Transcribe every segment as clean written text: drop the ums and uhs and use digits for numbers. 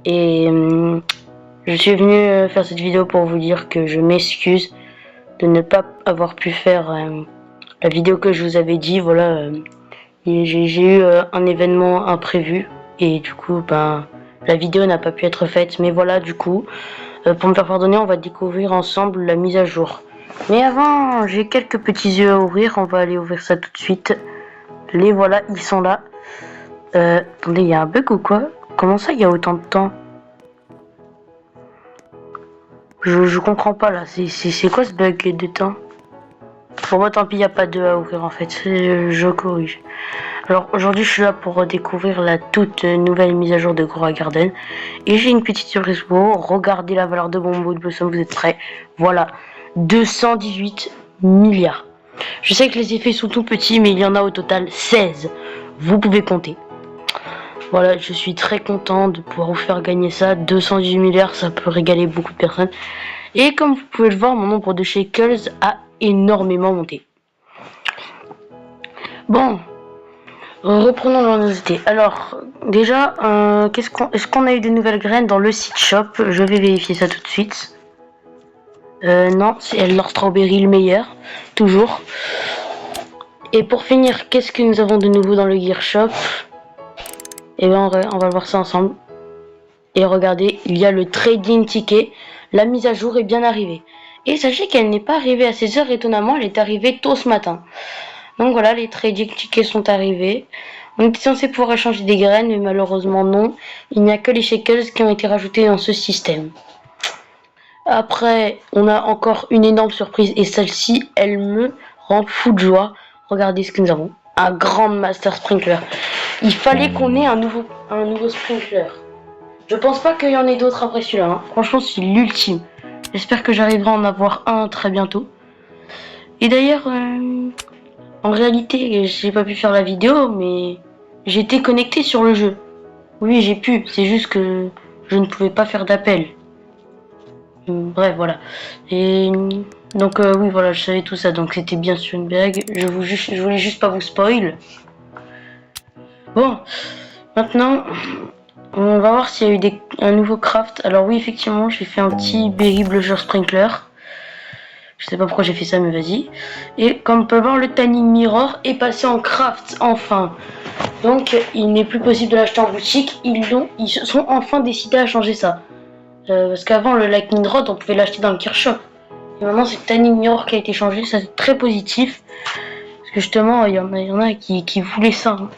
Et je suis venu faire cette vidéo pour vous dire que je m'excuse de ne pas avoir pu faire la vidéo que je vous avais dit. Voilà, j'ai eu un événement imprévu et du coup la vidéo n'a pas pu être faite. Mais voilà, du coup, pour me faire pardonner, on va découvrir ensemble la mise à jour. Mais avant, j'ai quelques petits yeux à ouvrir. On va aller ouvrir ça tout de suite. Les voilà, ils sont là. Attendez, il y a un bug ou quoi? Comment ça, il y a autant de temps? Je comprends pas là. C'est quoi ce bug de temps? Pour moi, tant pis, il n'y a pas d'œuf à ouvrir en fait. Je corrige. Alors aujourd'hui, je suis là pour découvrir la toute nouvelle mise à jour de Grow Garden. Et j'ai une petite surprise pour vous. Regardez la valeur de mon Boom Blossom, vous êtes prêts? Voilà, 218 milliards. Je sais que les effets sont tout petits, mais il y en a au total 16. Vous pouvez compter. Voilà, je suis très content de pouvoir vous faire gagner ça. 218 milliards, ça peut régaler beaucoup de personnes. Et comme vous pouvez le voir, mon nombre de shekels a énormément monté. Bon, reprenons l'honnêteté. Alors, déjà, est-ce qu'on a eu des nouvelles graines dans le site shop? Je vais vérifier ça tout de suite. Non, c'est leur strawberry le meilleur, toujours. Et pour finir, qu'est-ce que nous avons de nouveau dans le gear shop? Et bien, on va voir ça ensemble. Et regardez, il y a le trading ticket. La mise à jour est bien arrivée. Et sachez qu'elle n'est pas arrivée à 16h, étonnamment, elle est arrivée tôt ce matin. Donc voilà, les trading tickets sont arrivés. On était censé pouvoir échanger des graines, mais malheureusement non. Il n'y a que les shekels qui ont été rajoutés dans ce système. Après, on a encore une énorme surprise, et celle-ci, elle me rend fou de joie. Regardez ce que nous avons. Un grand master sprinkler. Il fallait qu'on ait un nouveau sprinkler. Je pense pas qu'il y en ait d'autres après celui-là. Hein. Franchement, c'est l'ultime. J'espère que j'arriverai à en avoir un très bientôt. Et d'ailleurs, en réalité, j'ai pas pu faire la vidéo, mais j'étais connecté sur le jeu. Oui, j'ai pu. C'est juste que je ne pouvais pas faire d'appel. Bref, voilà. Et donc, oui, voilà, je savais tout ça. Donc, c'était bien sûr une blague. Je voulais juste pas vous spoil. Bon, maintenant... On va voir s'il y a eu un nouveau craft. Alors oui, effectivement, j'ai fait un petit berry blusher sprinkler. Je sais pas pourquoi j'ai fait ça, mais vas-y. Et comme on peut voir, le tanning mirror est passé en craft, enfin. Donc, il n'est plus possible de l'acheter en boutique. Ils se sont enfin décidés à changer ça. Parce qu'avant, le lightning rod, on pouvait l'acheter dans le gear shop. Et maintenant, c'est le tanning mirror qui a été changé. Ça, c'est très positif. Parce que justement, il y en a qui voulaient ça. Hein.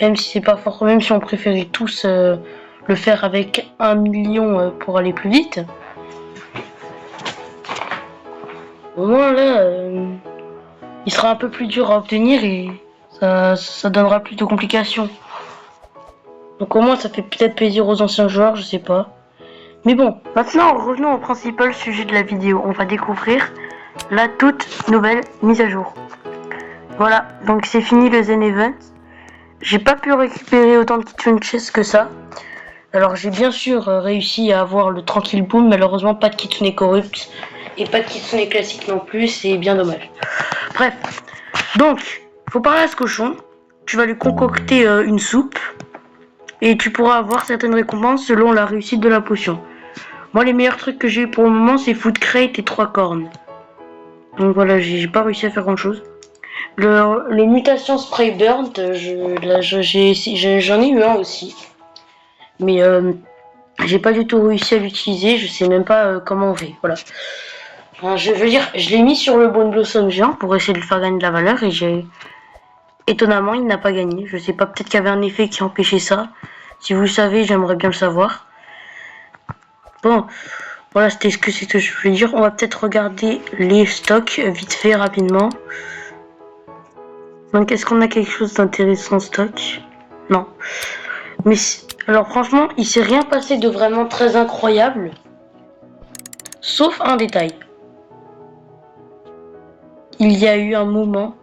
Même si c'est pas fort, même si on préférait tous le faire avec 1 million pour aller plus vite. Au moins là, il sera un peu plus dur à obtenir et ça donnera plus de complications. Donc au moins ça fait peut-être plaisir aux anciens joueurs, je sais pas. Mais bon, maintenant revenons au principal sujet de la vidéo. On va découvrir la toute nouvelle mise à jour. Voilà, donc c'est fini le Zen Event. J'ai pas pu récupérer autant de Kitsune Chest que ça. Alors j'ai bien sûr réussi à avoir le Tranquille Boom, malheureusement pas de Kitsune Corrupt et pas de Kitsune classique non plus, c'est bien dommage. Bref, donc faut parler à ce cochon, tu vas lui concocter une soupe et tu pourras avoir certaines récompenses selon la réussite de la potion. Moi les meilleurs trucs que j'ai eu pour le moment c'est Food Crate et 3 cornes. Donc voilà, j'ai pas réussi à faire grand chose. Les mutations Spray Burn, j'en ai eu un aussi. Mais j'ai pas du tout réussi à l'utiliser, je sais même pas comment on fait, voilà. Enfin, je veux dire, je l'ai mis sur le Bone Blossom géant pour essayer de le faire gagner de la valeur et étonnamment, il n'a pas gagné. Je sais pas, peut-être qu'il y avait un effet qui empêchait ça. Si vous le savez, j'aimerais bien le savoir. Bon, voilà, c'était ce que je voulais dire. On va peut-être regarder les stocks vite fait, rapidement. Donc, est-ce qu'on a quelque chose d'intéressant en stock? Non. Mais alors franchement, il s'est rien passé de vraiment très incroyable. Sauf un détail. Il y a eu un moment,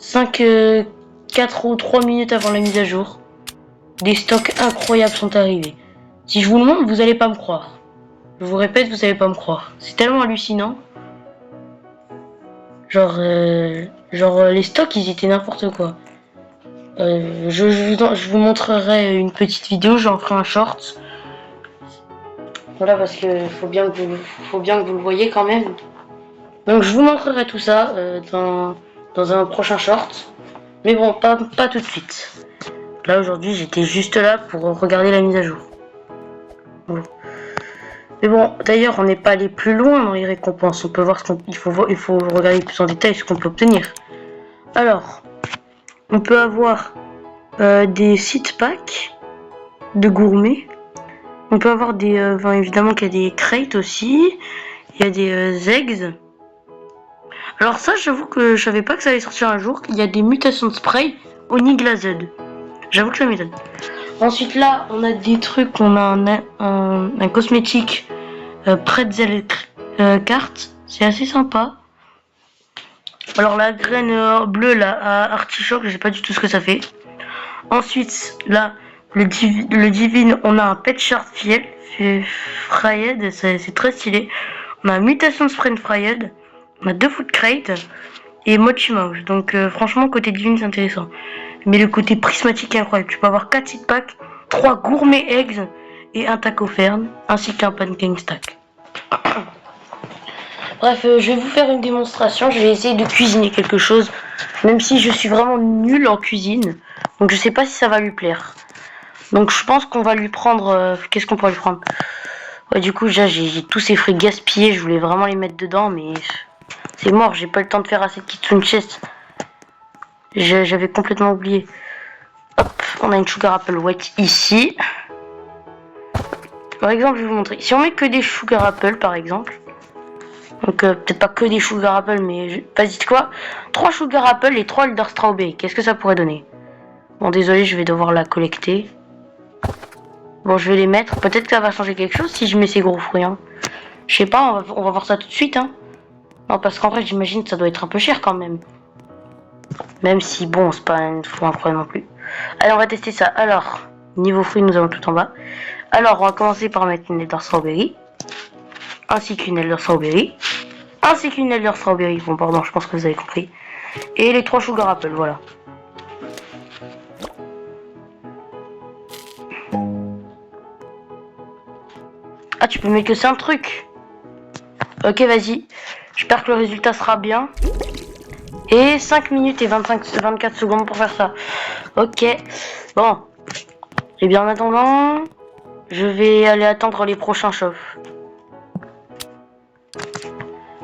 4 ou 3 minutes avant la mise à jour, des stocks incroyables sont arrivés. Si je vous le montre, vous allez pas me croire. Je vous répète, vous allez pas me croire. C'est tellement hallucinant. Genre les stocks, ils étaient n'importe quoi. Je vous montrerai une petite vidéo, j'en ferai un short. Voilà, parce que faut bien que vous le voyez quand même. Donc je vous montrerai tout ça dans un prochain short. Mais bon, pas tout de suite. Là aujourd'hui j'étais juste là pour regarder la mise à jour. Voilà. Mais bon, d'ailleurs on n'est pas allé plus loin dans les récompenses. On peut voir il faut regarder plus en détail ce qu'on peut obtenir. Alors, on peut avoir des seed packs de gourmets. On peut avoir des... évidemment qu'il y a des crates aussi. Il y a des eggs. Alors ça, j'avoue que je savais pas que ça allait sortir un jour. Il y a des mutations de spray Oni Glazed. J'avoue que ça m'étonne. Ensuite là, on a des trucs. On a un cosmétique pretzel carte. C'est assez sympa. Alors la graine bleue là, à artichoke, je sais pas du tout ce que ça fait. Ensuite, là, le divine, on a un pet shard Fried, c'est très stylé. On a un mutation sprint Fried, on a 2 food crate et mochi mouse. Donc franchement, côté divine, c'est intéressant. Mais le côté prismatique est incroyable. Tu peux avoir 4 seed packs, 3 gourmet eggs et un taco fern, ainsi qu'un pancake stack. Bref, je vais vous faire une démonstration. Je vais essayer de cuisiner quelque chose, même si je suis vraiment nulle en cuisine. Donc je sais pas si ça va lui plaire. Donc je pense qu'on va lui prendre... qu'est-ce qu'on pourrait lui prendre? Ouais, du coup, déjà, j'ai tous ces fruits gaspillés. Je voulais vraiment les mettre dedans, mais c'est mort. J'ai pas le temps de faire assez de kitchen chest. J'avais complètement oublié. Hop, on a une sugar apple white ici. Par exemple, je vais vous montrer. Si on met que des sugar apple, par exemple... Donc peut-être pas que des sugar apple, mais vas-y quoi, 3 sugar apple et 3 elder strawberry. Qu'est-ce que ça pourrait donner? Bon, désolé, je vais devoir la collecter. Bon, je vais les mettre. Peut-être que ça va changer quelque chose si je mets ces gros fruits. Hein. Je sais pas, on va voir ça tout de suite. Hein. Non, parce qu'en vrai, j'imagine que ça doit être un peu cher quand même. Même si, bon, c'est pas un fruit incroyable non plus. Allez, on va tester ça. Alors, niveau fruits, nous avons tout en bas. Alors, on va commencer par mettre une elder strawberry. Ainsi qu'une elder strawberry. Ainsi qu'une elder strawberry. Bon, pardon, je pense que vous avez compris. Et les 3 sugar apple, voilà. Ah, tu peux mettre que 5 trucs. Ok, vas-y. J'espère que le résultat sera bien. Et 5 minutes et 24 secondes pour faire ça. Ok. Bon. Et bien en attendant, je vais aller attendre les prochains chauffes.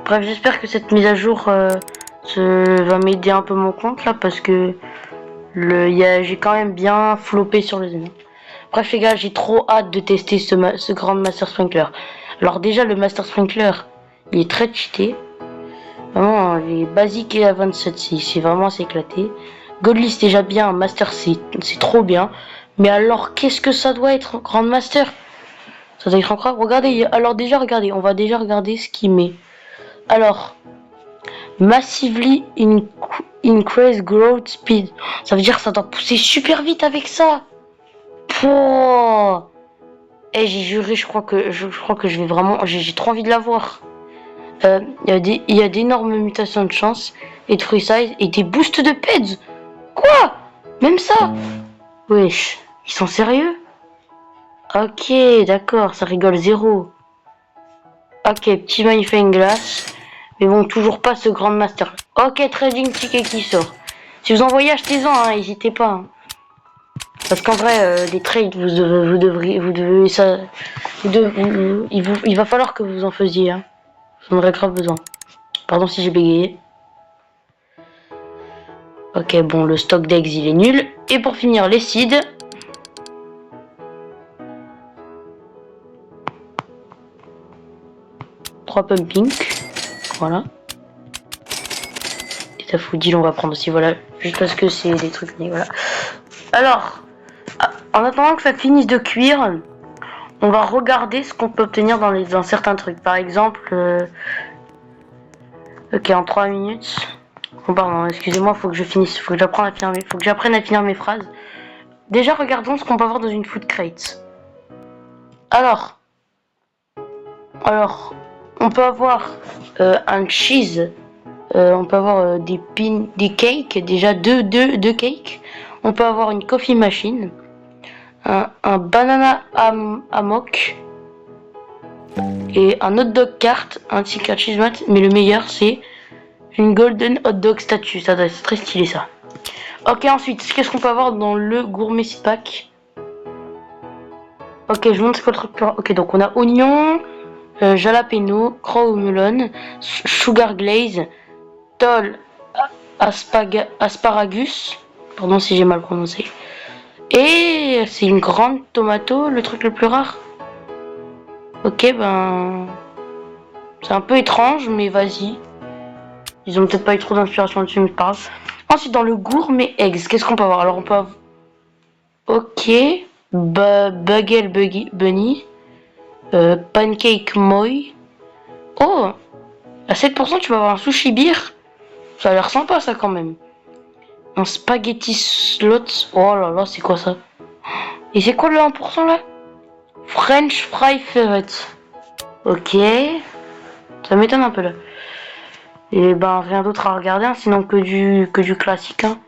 Bref, j'espère que cette mise à jour va m'aider un peu mon compte là, parce que j'ai quand même bien floppé sur le zone. Bref les gars, j'ai trop hâte de tester ce grand Master Sprinkler. Alors déjà le Master Sprinkler, il est très cheaté. Vraiment, les basiques et Advanced, c'est vraiment assez éclaté. Godlist déjà bien, Master c'est trop bien. Mais alors qu'est-ce que ça doit être Grand Master? Ça doit être incroyable. Regardez, alors déjà regardez, on va déjà regarder ce qu'il met. Alors, Massively Increase Growth Speed. Ça veut dire que ça doit pousser super vite avec ça. Pouah. Eh, j'ai juré, je crois que je vais vraiment... J'ai trop envie de l'avoir. Il y a d'énormes mutations de chance et de free size et des boosts de peds. Quoi? Même ça? Wesh, ils sont sérieux? Ok, d'accord, ça rigole zéro. Ok, petit magnifying glass. Mais bon, toujours pas ce grand master. Ok, trading ticket qui sort. Si vous en voyez, achetez-en, hein, n'hésitez pas. Hein. Parce qu'en vrai, des trades, il va falloir que vous en faisiez. Hein. J'en aurais grave besoin. Pardon si j'ai bégayé. Ok, bon, le stock d'eggs, il est nul. Et pour finir, les seeds. Trois pumping. Voilà. Et daffodil, on va prendre aussi, voilà. Juste parce que c'est des trucs, mais voilà. Alors, en attendant que ça finisse de cuire, on va regarder ce qu'on peut obtenir dans certains trucs. Par exemple, ok, en 3 minutes. Oh, pardon, excusez-moi, faut que j'apprenne à finir mes phrases. Déjà, regardons ce qu'on peut avoir dans une food crate. Alors, on peut avoir un cheese. On peut avoir des cakes, déjà deux cakes. On peut avoir une coffee machine, un banana hammock et un hot dog cart ainsi qu'un cheese mat. Mais le meilleur c'est une golden hot dog statue. Ça doit être très stylé ça. Ok, ensuite, qu'est-ce qu'on peut avoir dans le gourmet pack? Ok, je montre ce que le truc. Ok, donc on a oignon, jalapeno, crow melon, sugar glaze, tol asparagus. Pardon si j'ai mal prononcé. Et c'est une grande tomato, le truc le plus rare. Ok, ben. C'est un peu étrange, mais vas-y. Ils ont peut-être pas eu trop d'inspiration dessus, mais c'est pas grave. Ensuite, dans le gourmet eggs, qu'est-ce qu'on peut avoir? Alors, on peut avoir. Ok. Bagel bunny. Pancake moi. Oh! À 7%, tu vas avoir un sushi beer. Ça a l'air sympa, ça, quand même. Un spaghetti slot. Oh là là, c'est quoi ça? Et c'est quoi le 1% là? French fry favorite. Ok. Ça m'étonne un peu là. Et ben rien d'autre à regarder, hein, sinon que du classique. Hein.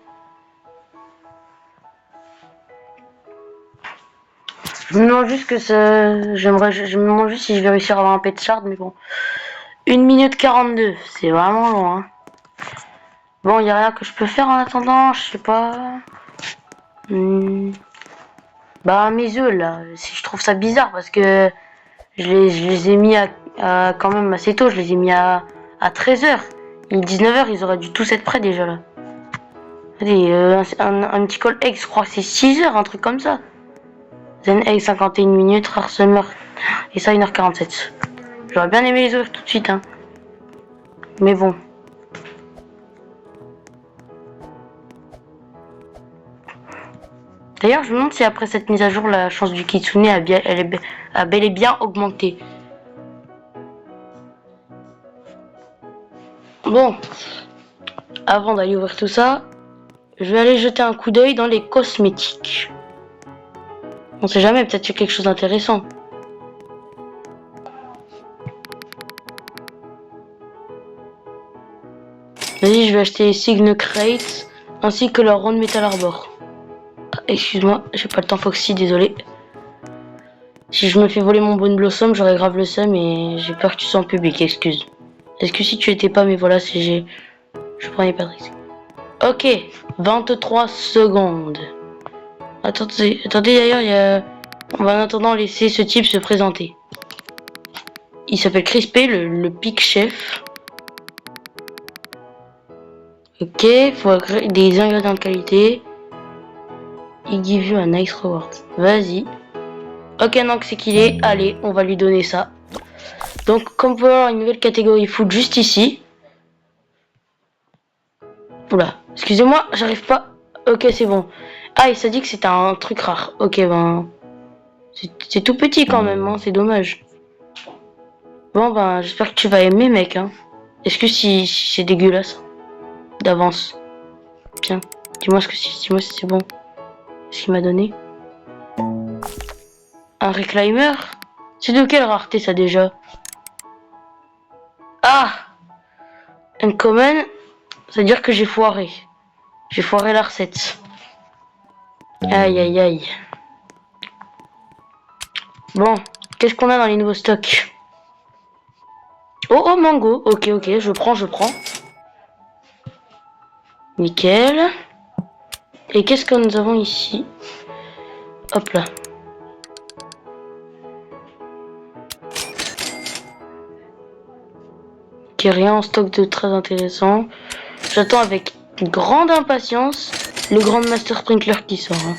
Je me demande juste que ça. Je me demande juste si je vais réussir à avoir un pet shard, mais bon. 1 minute 42, c'est vraiment long. Hein. Bon, il n'y a rien que je peux faire en attendant, je sais pas. Bah mes œufs là, je trouve ça bizarre parce que je les ai mis à quand même assez tôt, je les ai mis à 13h. Il est 19h, ils auraient dû tous être prêts déjà là. Allez, un petit call egg, je crois que c'est 6h, un truc comme ça. Zen egg 51 minutes, rare summer. Et ça 1h47. J'aurais bien aimé les ouvrir tout de suite, hein. Mais bon. D'ailleurs, je me demande si après cette mise à jour, la chance du kitsune a bel et bien augmenté. Bon, avant d'aller ouvrir tout ça, je vais aller jeter un coup d'œil dans les cosmétiques. On sait jamais, peut-être qu'il y a quelque chose d'intéressant. Vas-y, je vais acheter Signe Crate ainsi que leur Round Metal Arbor. Excuse-moi, j'ai pas le temps Foxy, désolé. Si je me fais voler mon Bone Blossom, j'aurais grave le seum et j'ai peur que tu sois en public, excuse. Est-ce que si tu étais pas, mais voilà, c'est j'ai. Je prenais pas de risque. Ok, 23 secondes. Attendez d'ailleurs, il y a. On va en attendant laisser ce type se présenter. Il s'appelle Crispé, le Pic Chef. Ok, faut des ingrédients de qualité. Il give you a nice reward. Vas-y. Ok, donc c'est qu'il est. Allez, on va lui donner ça. Donc, comme vous pouvez voir, une nouvelle catégorie food juste ici. Oula, excusez-moi, j'arrive pas. Ok, c'est bon. Ah, il s'est dit que c'était un truc rare. Ok, ben. C'est tout petit quand même, hein, c'est dommage. Bon, ben, j'espère que tu vas aimer, mec. Hein. Est-ce que si c'est dégueulasse d'avance? Tiens, dis-moi si c'est bon. Ce qu'il m'a donné. Un reclaimer? C'est de quelle rareté ça déjà? Ah! Uncommon, c'est-à-dire que j'ai foiré. J'ai foiré la recette. Aïe aïe aïe. Bon, qu'est-ce qu'on a dans les nouveaux stocks? Oh mango, ok je prends. Nickel. Et qu'est-ce que nous avons ici? Hop là. Ok, rien en stock de très intéressant. J'attends avec grande impatience le Grand Master Sprinkler qui sort. Hein.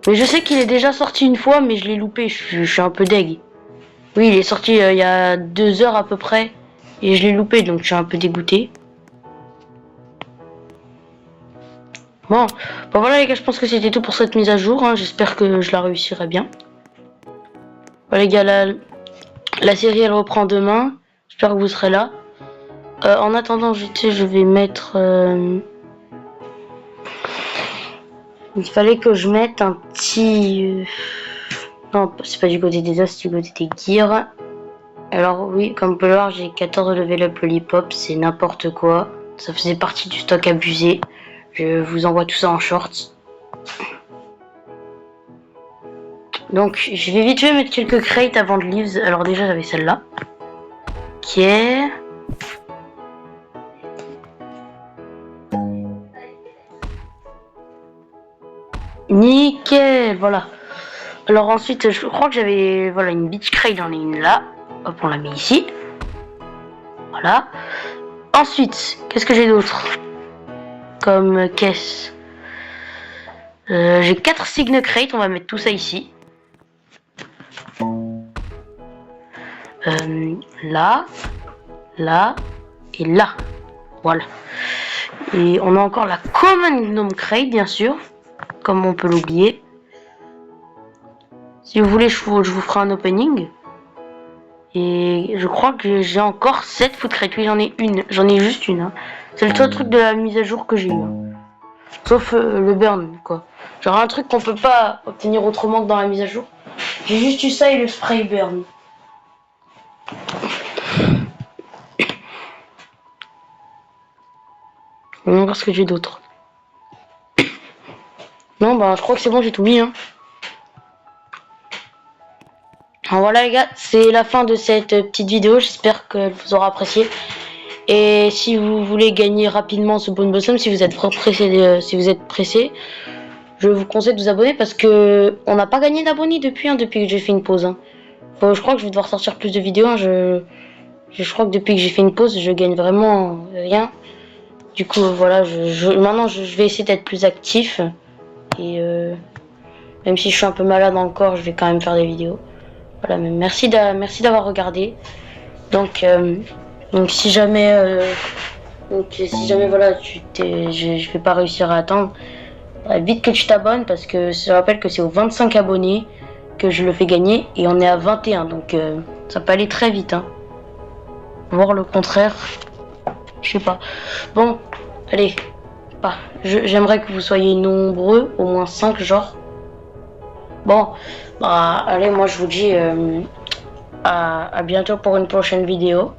Mais je sais qu'il est déjà sorti une fois, mais je l'ai loupé, je suis un peu deg. Oui, il est sorti il y a 2 heures à peu près, et je l'ai loupé, donc je suis un peu dégoûté. Bon, ben voilà les gars, je pense que c'était tout pour cette mise à jour. Hein. J'espère que je la réussirai bien. Voilà les gars, la série elle reprend demain. J'espère que vous serez là. En attendant, je vais mettre... Il fallait que je mette un petit... Non, c'est pas du côté des os, c'est du côté des gears. Alors oui, comme vous pouvez le voir, j'ai 14 level up lollipop, c'est n'importe quoi. Ça faisait partie du stock abusé. Je vous envoie tout ça en short. Donc je vais vite fait mettre quelques crates avant de leaves. Alors déjà j'avais celle-là. Qui est... Nickel, voilà. Alors ensuite, je crois que j'avais voilà une beach crate, j'en ai une là. Hop, on la met ici. Voilà. Ensuite, qu'est-ce que j'ai d'autre comme caisse? J'ai 4 signe crate, on va mettre tout ça ici. Là, là et là. Voilà. Et on a encore la common gnome crate, bien sûr, comme on peut l'oublier. Si vous voulez, je vous ferai un opening. Et je crois que j'ai encore 7 food crates. Oui, j'en ai une. J'en ai juste une. Hein. C'est le seul truc de la mise à jour que j'ai eu. Hein. Sauf le burn, quoi. Genre un truc qu'on peut pas obtenir autrement que dans la mise à jour. J'ai juste eu ça et le spray burn. On va voir ce que j'ai d'autre. Non, bah je crois que c'est bon, j'ai tout mis. Hein. Alors voilà les gars, c'est la fin de cette petite vidéo. J'espère qu'elle vous aura apprécié. Et si vous voulez gagner rapidement ce bon bossum, si vous êtes pressé, je vous conseille de vous abonner parce que on n'a pas gagné d'abonnés depuis, depuis que j'ai fait une pause. Hein. Je crois que je vais devoir sortir plus de vidéos. Hein. Je crois que depuis que j'ai fait une pause, je gagne vraiment rien. Du coup, voilà, maintenant je vais essayer d'être plus actif. Et même si je suis un peu malade encore, je vais quand même faire des vidéos. Voilà, mais merci d'avoir regardé. Donc si jamais voilà, je vais pas réussir à attendre, vite que tu t'abonnes parce que je rappelle que c'est aux 25 abonnés que je le fais gagner et on est à 21, donc ça peut aller très vite. Hein. Voir le contraire, je sais pas. Bon, allez, j'aimerais que vous soyez nombreux, au moins 5 genre. Bon, bah allez, moi je vous dis à bientôt pour une prochaine vidéo.